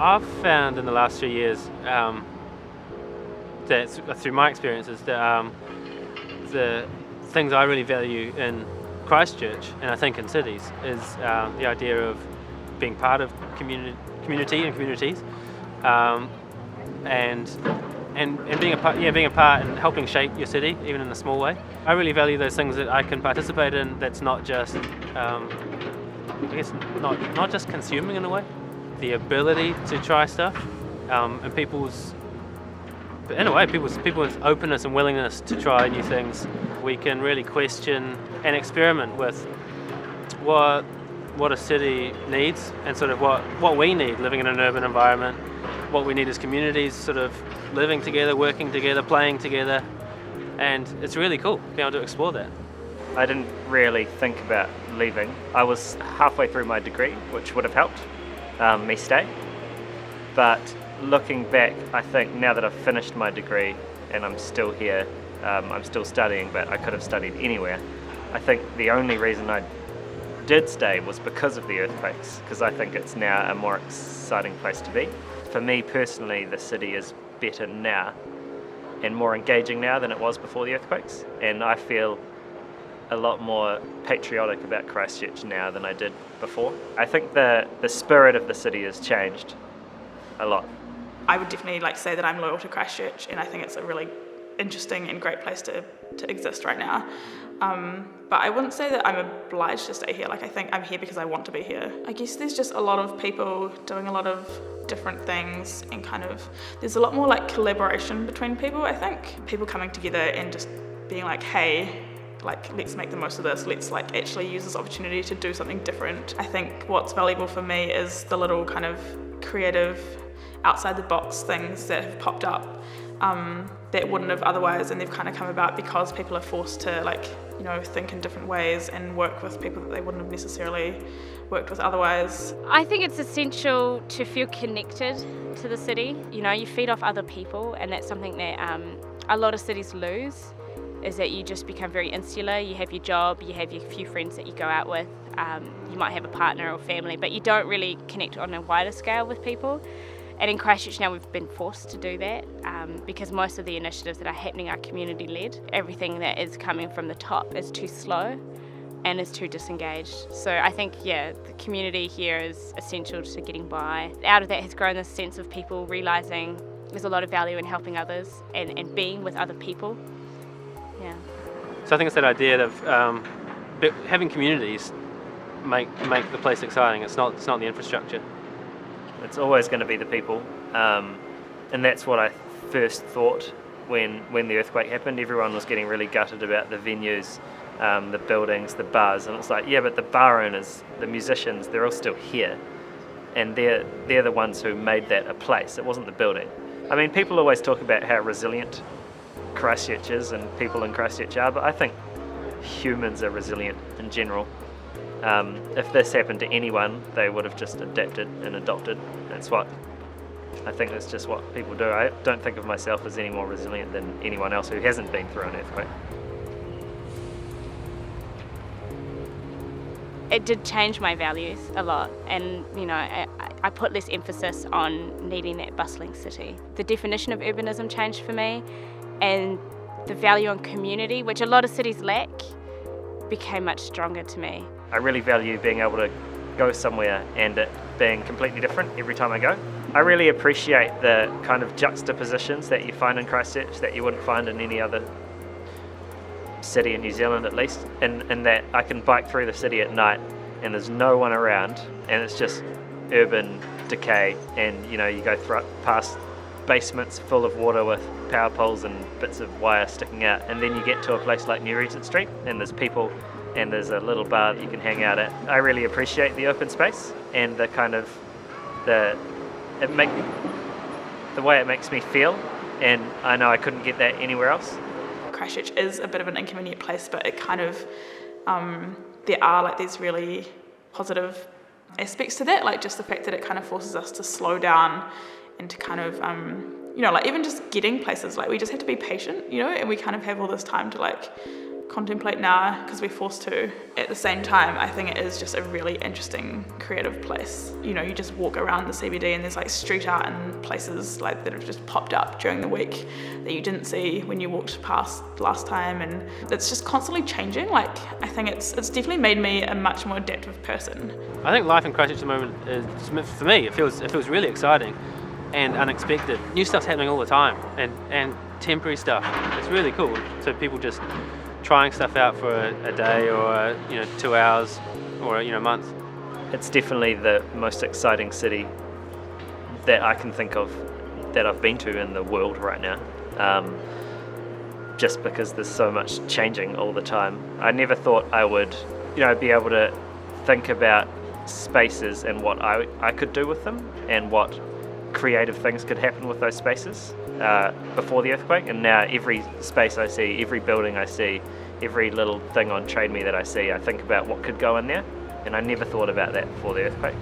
I've found in the last 3 years that through my experiences that the things I really value in Christchurch, and I think in cities, is the idea of being part of community and communities, and being a part, and helping shape your city, even in a small way. I really value those things that I can participate in. That's not just, I guess, not just consuming in a way. The ability to try stuff, and people's openness and willingness to try new things. We can really question and experiment with what a city needs, and sort of what we need living in an urban environment, what we need as communities, sort of living together, working together, playing together, and it's really cool being able to explore that. I didn't really think about leaving. I was halfway through my degree, which would have helped me stay, but looking back, I think now that I've finished my degree and I'm still here, I'm still studying, but I could have studied anywhere. I think the only reason I did stay was because of the earthquakes, because I think it's now a more exciting place to be. For me personally, the city is better now and more engaging now than it was before the earthquakes, and I feel a lot more patriotic about Christchurch now than I did before. I think the spirit of the city has changed a lot. I would definitely say that I'm loyal to Christchurch, and I think it's a really interesting and great place to exist right now. But I wouldn't say that I'm obliged to stay here. I think I'm here because I want to be here. I guess there's just a lot of people doing a lot of different things, and there's a lot more collaboration between people. I think people coming together and just being hey, let's make the most of this. Let's actually use this opportunity to do something different. I think what's valuable for me is the little creative, outside the box things that have popped up that wouldn't have otherwise, and they've come about because people are forced to think in different ways and work with people that they wouldn't have necessarily worked with otherwise. I think it's essential to feel connected to the city. You feed off other people, and that's something that a lot of cities lose, is that you just become very insular. You have your job, you have your few friends that you go out with, you might have a partner or family, but you don't really connect on a wider scale with people. And in Christchurch now we've been forced to do that because most of the initiatives that are happening are community-led. Everything that is coming from the top is too slow and is too disengaged. So I think, the community here is essential to getting by. Out of that has grown this sense of people realising there's a lot of value in helping others and being with other people. Yeah. So I think it's that idea of having communities make the place exciting. It's not the infrastructure. It's always going to be the people, and that's what I first thought when the earthquake happened. Everyone was getting really gutted about the venues, the buildings, the bars, and it's but the bar owners, the musicians, they're all still here, and they're the ones who made that a place. It wasn't the building. I mean, people always talk about how resilient Christchurch is and people in Christchurch are, but I think humans are resilient in general. If this happened to anyone, they would have just adapted and adopted. I think that's just what people do. I don't think of myself as any more resilient than anyone else who hasn't been through an earthquake. It did change my values a lot, and I put less emphasis on needing that bustling city. The definition of urbanism changed for me, and the value on community, which a lot of cities lack, became much stronger to me. I really value being able to go somewhere and it being completely different every time I go. I really appreciate the kind of juxtapositions that you find in Christchurch that you wouldn't find in any other city in New Zealand, at least, in that I can bike through the city at night and there's no one around, and it's just urban decay, and you go past basements full of water with power poles and bits of wire sticking out, and then you get to a place like New Regent Street and there's people and there's a little bar that you can hang out at. I really appreciate the open space and the way it makes me feel, and I know I couldn't get that anywhere else. Christchurch is a bit of an inconvenient place, but it there are these really positive aspects to that, just the fact that it forces us to slow down and to even just getting places. We just have to be patient, and we have all this time to contemplate now because we're forced to. At the same time, I think it is just a really interesting creative place. You know, you just walk around the CBD and there's like street art and places like that have just popped up during the week that you didn't see when you walked past last time, and it's just constantly changing. Like, I think it's definitely made me a much more adaptive person. I think life in Christchurch at the moment is, for me, it feels really exciting and unexpected. New stuff's happening all the time, and temporary stuff. It's really cool. So people just trying stuff out for a day or 2 hours or a month. It's definitely the most exciting city that I can think of that I've been to in the world right now. Just because there's so much changing all the time. I never thought I would, be able to think about spaces and what I could do with them and what creative things could happen with those spaces before the earthquake. And now every space I see, every building I see, every little thing on Trade Me that I see, I think about what could go in there. And I never thought about that before the earthquake.